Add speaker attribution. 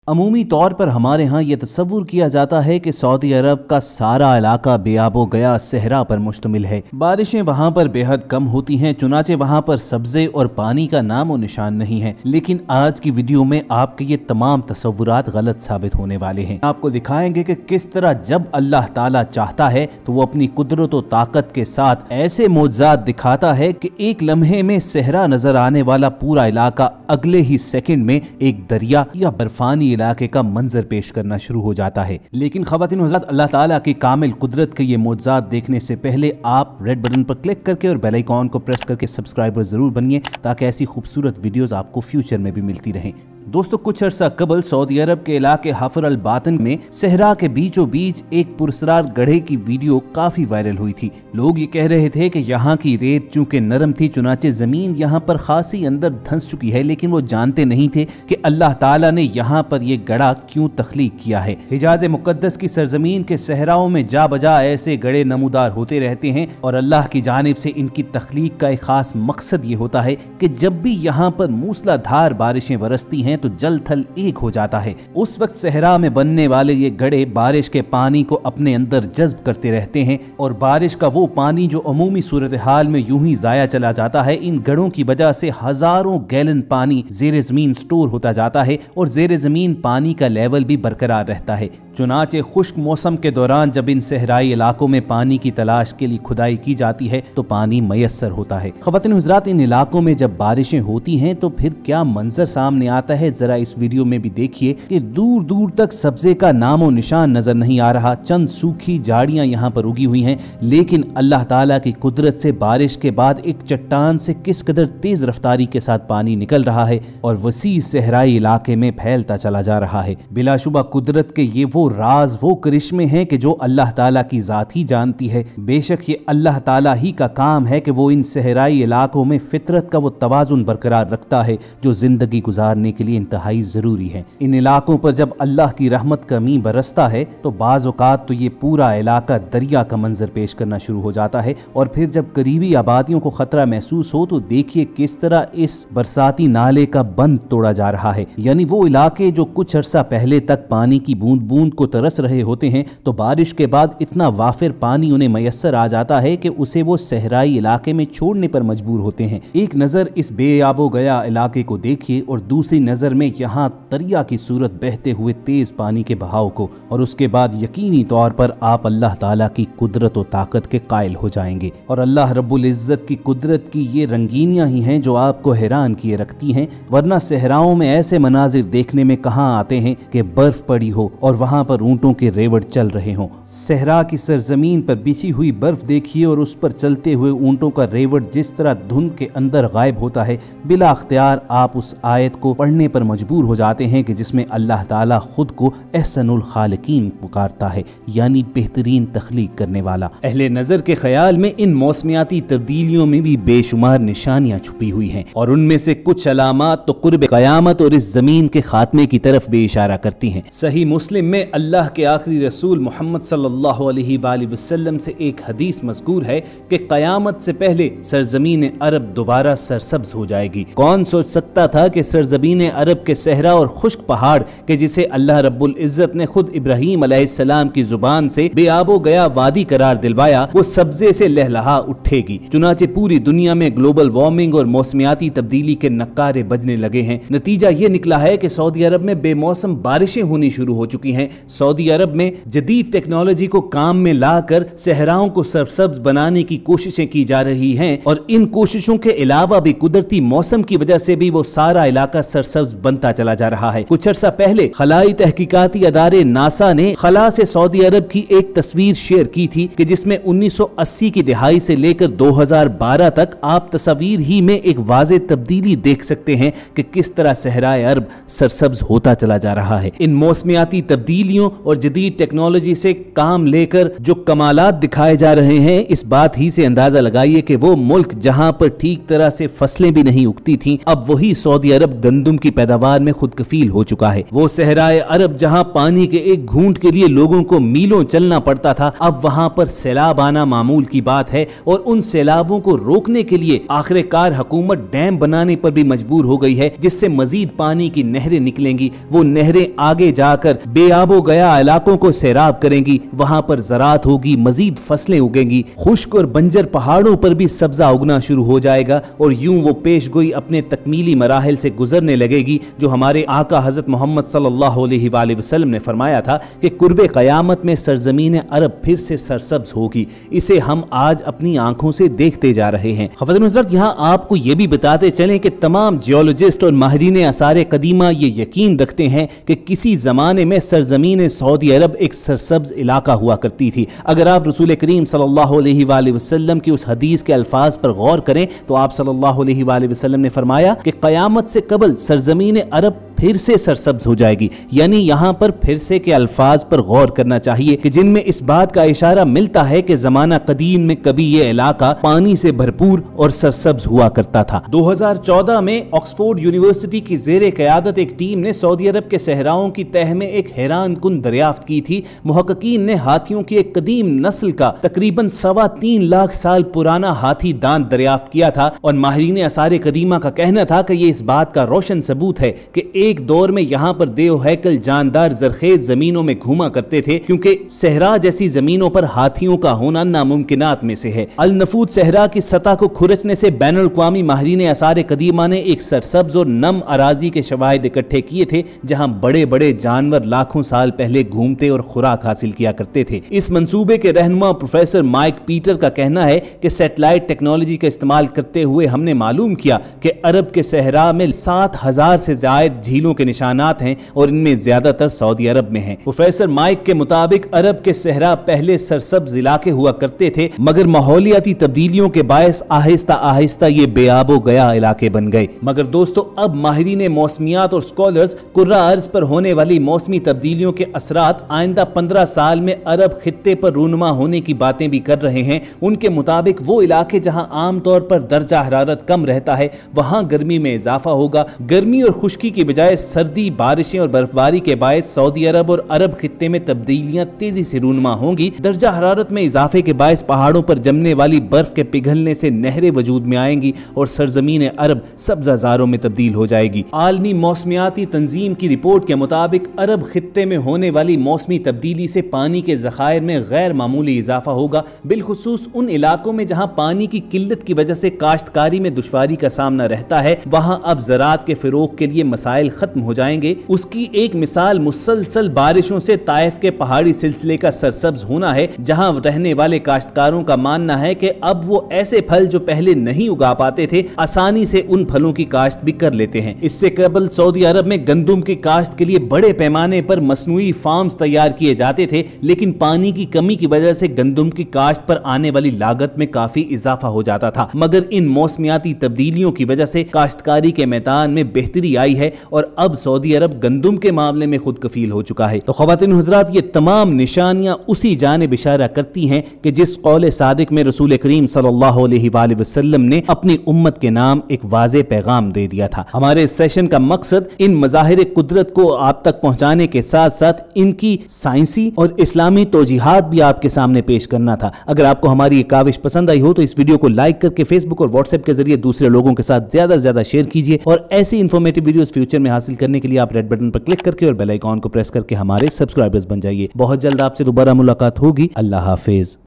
Speaker 1: अमूमी तौर पर हमारे यहाँ ये तस्वुर किया जाता है कि सऊदी अरब का सारा इलाका बेआबो गया सहरा पर मुश्तमिल है। बारिशें वहाँ पर बेहद कम होती हैं, चुनाचे वहाँ पर सब्जे और पानी का नामो निशान नहीं है। लेकिन आज की वीडियो में आपके ये तमाम तस्वुरात गलत साबित होने वाले हैं। आपको दिखाएंगे कि किस तरह जब अल्लाह ताला चाहता है तो वो अपनी कुदरत और ताकत के साथ ऐसे मोज़ात दिखाता है कि एक लम्हे में सहरा नजर आने वाला पूरा इलाका अगले ही सेकंड में एक दरिया या बर्फानी इलाके का मंजर पेश करना शुरू हो जाता है। लेकिन ख़वातीन हज़रात, अल्लाह ताला की कामिल कुदरत के ये मोज़ात देखने से पहले आप रेड बटन पर क्लिक करके और बेल आइकॉन को प्रेस करके सब्सक्राइबर जरूर बनिए ताकि ऐसी खूबसूरत वीडियोस आपको फ्यूचर में भी मिलती रहें। दोस्तों, कुछ अर्सा कबल सऊदी अरब के इलाके हफर अल बातन में सहरा के बीचों बीच एक पुरस्कार गड्ढे की वीडियो काफी वायरल हुई थी। लोग ये कह रहे थे कि यहाँ की रेत चूंकि नरम थी, चुनाचे जमीन यहाँ पर खासी अंदर धंस चुकी है, लेकिन वो जानते नहीं थे कि अल्लाह ताला ने यहाँ पर ये गड्ढा क्यों तख्लीक किया है। हिजाज मुकद्दस की सरजमीन के सहराओं में जा बजा ऐसे गड्ढे नमूदार होते रहते हैं और अल्लाह की जानिब से इनकी तख्लीक का एक खास मकसद ये होता है कि जब भी यहाँ पर मूसलाधार बारिशें बरसती हैं तो जल थल एक हो जाता है। उस वक्त सहरा में बनने वाले ये गड्ढे बारिश के पानी को अपने अंदर जज्ब करते रहते हैं और बारिश का वो पानी जो अमूमी सूरत हाल में यूं ही जाया चला जाता है, इन गड्ढों की वजह से हजारों गैलन पानी जेर जमीन स्टोर होता जाता है और जेर जमीन पानी का लेवल भी बरकरार रहता है। चुनाचे खुश्क मौसम के दौरान जब इन सहराई इलाकों में पानी की तलाश के लिए खुदाई की जाती है तो पानी मयसर होता है। ख़वातीन हज़रात, इन इलाकों में जब बारिशें होती हैं तो फिर क्या मंजर सामने आता है, जरा इस वीडियो में भी देखिए कि दूर दूर तक सब्जे का नामो निशान नजर नहीं आ रहा। चंद सूखी झाड़ियां यहाँ पर उगी हुई हैं, लेकिन अल्लाह ताला की कुदरत से बारिश के बाद एक चट्टान से किस कदर तेज रफ्तारी के साथ पानी निकल रहा है और वसी सहराई इलाके में फैलता चला जा रहा है। बिलाशुबा कुदरत के ये वो राज, वो करिश्मे हैं कि जो अल्लाह ताला की जात ही जानती है। बेशक ये अल्लाह ताला ही का काम है कि वो इन सहराई इलाकों में फितरत का वो तवाजुन बरकरार रखता है जो जिंदगी गुजारने के लिए इंतहाई जरूरी है। इन इलाकों पर जब अल्लाह की रहमत का मींह बरसता है तो बाज़ औक़ात तो ये पूरा इलाका दरिया का मंजर पेश करना शुरू हो जाता है और फिर जब करीबी आबादियों को खतरा महसूस हो तो देखिए किस तरह इस बरसाती नाले का बंद तोड़ा जा रहा है। यानी वो इलाके जो कुछ अरसा पहले तक पानी की बूंद बूंद को तरस रहे होते हैं तो बारिश के बाद इतना वाफिर पानी उन्हें मयसर आ जाता है कि उसे वो सहराई इलाके में छोड़ने पर मजबूर होते हैं। एक नज़र इस बेआबो गया इलाके को देखिए और दूसरी नज़र में यहाँ दरिया की सूरत बहते हुए तेज पानी के बहाव को, और उसके बाद यकीनी तौर पर आप अल्लाह ताला की कुदरत और ताकत के कायल हो जाएंगे। और अल्लाह रब्बुल इज़्ज़त की कुदरत की ये रंगीनियां ही हैं जो आपको हैरान किए रखती हैं, वरना सहराओं में ऐसे मनाजिर देखने में कहाँ आते हैं कि बर्फ पड़ी हो और वहाँ पर ऊँटों के रेवड़ चल रहे हों। सहरा की सरजमीन पर बिछी हुई बर्फ देखिए और उस पर चलते हुए ऊँटों का रेवड़ जिस तरह धुंध के अंदर गायब होता है, बिला अख्तियार आप उस आयत को पढ़ने पर मजबूर हो जाते हैं कि जिसमें अल्लाह ताला खुद को एहसनुल खालिकीन पुकारता है, यानी बेहतरीन तख्लीक करने वाला। अहले नजर के ख्याल में इन मौसमियाती तब्दीलियों में भी बेशुमार निशानियां छुपी हुई हैं और उनमें से कुछ अलामात तो कुर्ब क़यामत और इस जमीन के खात्मे की तरफ भी इशारा करती हैं। सही मुस्लिम में अल्लाह के आखिरी रसूल मोहम्मद सल्लल्लाहु अलैहि वसल्लम से एक हदीस मज़कूर है कि क़यामत से पहले सरजमीन अरब दोबारा सरसब्ज हो जाएगी। कौन सोच सकता था कि सरजमीन अरब के सहरा और खुश्क पहाड़ के जिसे अल्लाह रब्बुल इज़्ज़त ने खुद इब्राहीम अलैहिस्सलाम की जुबान से बेआबो गया वादी करार दिलवाया, वो सब्जे से लहलहा उठेगी। चुनाचे पूरी दुनिया में ग्लोबल वार्मिंग और मौसमियाती तब्दीली के नक्कारे बजने लगे हैं। नतीजा ये निकला है कि सऊदी अरब में बेमौसम बारिशें होनी शुरू हो चुकी हैं। सऊदी अरब में जदीद टेक्नोलॉजी को काम में लाकर सहराओं को सरसब्ज बनाने की कोशिशें की जा रही हैं और इन कोशिशों के अलावा भी कुदरती मौसम की वजह से भी वो सारा इलाका सरसब्ज बनता चला जा रहा है। कुछ अर्सा पहले खलाई तहकीकाती अदारे नासा ने खला से सऊदी अरब की एक तस्वीर शेयर की थी कि जिसमें 1980 की दिहाई से लेकर 2012 तक आप तस्वीर ही में एक वाज़े तब्दीली देख सकते हैं कि किस तरह सहराए अरब सरसब्ज होता चला जा रहा है। इन मौसमियाती तब्दीलियों और जदीद टेक्नोलॉजी से काम लेकर जो कमालात दिखाए जा रहे हैं, इस बात ही से अंदाजा लगाइए कि वो मुल्क जहां पर ठीक तरह से फसलें भी नहीं उगती थी, अब वही सऊदी अरब गंदम की پیداوار میں خود کفیل ہو چکا ہے۔ وہ صحرائے عرب جہاں پانی کے ایک گھونٹ کے لیے لوگوں کو میلوں چلنا پڑتا تھا، اب وہاں پر سیلاب آنا معمول کی بات ہے، اور ان سیلابوں کو روکنے کے لیے آخر کار حکومت ڈیم بنانے پر بھی مجبور ہو گئی ہے، جس سے مزید پانی کی نہریں نکلیں گی۔ وہ نہریں آگے جا کر بے آب و گیا علاقوں کو سیراب کریں گی، وہاں پر زراعت ہوگی، مزید فصلیں اگیں گی، خشک اور بنجر پہاڑوں پر بھی سبزہ اگنا شروع ہو جائے گا، اور یوں وہ پیش گوئی اپنے تکمیلی مراحل سے گزرنے لگے گی جو ہمارے آقا حضرت محمد صلی اللہ علیہ وآلہ وسلم نے فرمایا تھا کہ قرب قیامت میں سرزمین عرب پھر سے سرسبز ہوگی۔ اسے ہم آج اپنی آنکھوں سے دیکھتے جا رہے ہیں۔ خواتین و حضرات، یہاں آپ کو یہ بھی بتاتے چلیں کہ تمام جیولوجسٹ اور ماہرین آثار قدیمہ یہ یقین رکھتے ہیں کہ کسی زمانے میں سرزمین سعودی عرب ایک سرسبز علاقہ ہوا کرتی تھی۔ اگر آپ رسول کریم صلی اللہ علیہ وآلہ وسلم کی اس حدیث کے الفاظ پر غور کریں تو آپ صلی اللہ علیہ وآلہ وسلم نے فرمایا کہ قیامت سے قبل سرزمین عرب پھر سے سرسبز ہو جائے گی، یعنی یہاں پر پھر سے کے الفاظ پر غور کرنا چاہیے کہ جن میں اس بات کا اشارہ ملتا ہے کہ زمانہ قدیم میں کبھی یہ علاقہ پانی سے بھرپور اور سرسبز ہوا کرتا تھا۔ 2014 میں آکسفورڈ یونیورسٹی کی زیر قیادت ایک ٹیم نے سعودی عرب کے صحراؤں کی تہہ میں ایک حیران کن دریافت کی تھی۔ محققین نے ہاتھیوں کی ایک قدیم نسل کا تقریباً 3.25 لاکھ سال پرانا ہاتھی دانت دریافت کیا تھا، اور ماہرین آثار قدیمہ کا کہنا تھا کہ یہ اس بات کا روشن ثبوت ہے کہ ایک دور میں یہاں پر دیو ہیکل جاندار زرخیز زمینوں میں گھوما کرتے تھے، کیونکہ صحرا جیسی زمینوں پر ہاتھیوں کا ہونا ناممکنات میں سے ہے۔ النفود صحرا کی سطح کو کھرچنے سے بین الاقوامی ماہرین آثار قدیمہ نے ایک سرسبز اور نم اراضی کے شواہد اکٹھے کیے تھے جہاں بڑے بڑے جانور لاکھوں سال پہلے گھومتے اور خوراک حاصل کیا کرتے تھے۔ اس منصوبے کے رہنما پروفیسر مائک پیٹر کا کہنا ہے کہ سیٹلائٹ ٹیکنالوجی کا استعمال کرتے ہوئے ہم نے معلوم کیا کہ عرب کے صحرا میں 7,000 سے زائد جھیلوں کے نشانات ہیں، اور ان میں زیادہ تر سعودی عرب میں ہیں۔ پروفیسر مائک کے مطابق عرب کے صحرا پہلے سرسبز علاقے ہوا کرتے تھے، مگر ماحولیاتی تبدیلیوں کے باعث آہستہ آہستہ یہ بے آب و گیا علاقے بن گئے۔ مگر دوستو، اب ماہرین موسمیات اور سکولرز کرہ ارض پر ہونے والی موسمی تبدیلیوں کے اثرات آئندہ 15 سال میں عرب خطے پر رونما ہونے کی باتیں بھی کر رہے ہیں۔ ان کے مطابق وہ علاقے جہاں عام طور پر درجہ حرارت کم رہتا ہے وہاں گرمی میں اضافہ ہوگا۔ گرمی اور خشکی کی بجائے سردی، بارشیں اور برفباری کے باعث سعودی عرب اور عرب خطے میں تبدیلیاں تیزی سے رونما ہوں گی۔ درجہ حرارت میں اضافے کے باعث پہاڑوں پر جمنے والی برف کے پگھلنے سے نہریں وجود میں آئیں گی اور سرزمین عرب سبزہ زاروں میں تبدیل ہو جائے گی۔ عالمی موسمیاتی تنظیم کی رپورٹ کے مطابق عرب خطے میں ہونے والی موسمی تبدیلی سے پانی کے ذخائر میں غیر معمولی اضافہ ہوگا، بالخصوص ان علاقوں میں جہاں پانی کی قلت کی وجہ سے کاشتکاری میں دشواری کا سامنا رہتا ہے، وہاں اب زراعت کے فروغ کے لیے مسائل ختم ہو جائیں گے۔ اس کی ایک مثال مسلسل بارشوں سے طائف کے پہاڑی سلسلے کا سرسبز ہونا ہے، جہاں رہنے والے کاشتکاروں کا ماننا ہے کہ اب وہ ایسے پھل جو پہلے نہیں اگا پاتے تھے آسانی سے ان پھلوں کی کاشت بھی کر لیتے ہیں۔ اس سے قبل سعودی عرب میں گندم کی کاشت کے لیے بڑے پیمانے پر مصنوعی فارمز تیار کیے جاتے تھے، لیکن پانی کی کمی کی وجہ سے گندم کی کاشت پر آنے والی لاگت میں کافی اضافہ ہو جاتا تھا، مگر ان موسمیاتی تبدیلیوں کی وجہ سے کاشتکاری کے میدان میں بہتری آئی ہے اور اب سعودی عرب گندم کے معاملے میں خود کفیل ہو چکا ہے۔ تو خواتین و حضرات، یہ تمام نشانیاں اسی جانب اشارہ کرتی ہیں کہ جس قول صادق میں رسول کریم صلی اللہ علیہ وآلہ وسلم نے اپنی امت کے نام ایک واضح پیغام دے دیا تھا۔ ہمارے اس سیشن کا مقصد ان مظاہر قدرت کو آپ تک پہنچانے کے ساتھ ساتھ ان کی سائنسی اور اسلامی توجیحات بھی آپ کے سامنے پیش کرنا تھا۔ اگر آپ کو ہماری یہ کاوش پسند آئی ہو تو اس ویڈیو کو لائک کر کے فیس بک اور واٹس ایپ کے ذریعے دوسرے لوگوں کے ساتھ زیادہ سے زیادہ شیئر کیجیے، اور ایسی انفارمیٹیو ویڈیوز فیوچر میں حاصل کرنے کے لیے آپ ریڈ بٹن پر کلک کر کے اور بیل آئیکن کو پریس کر کے ہمارے سبسکرائبرز بن جائیے۔ بہت جلد آپ سے دوبارہ ملاقات ہوگی۔ اللہ حافظ۔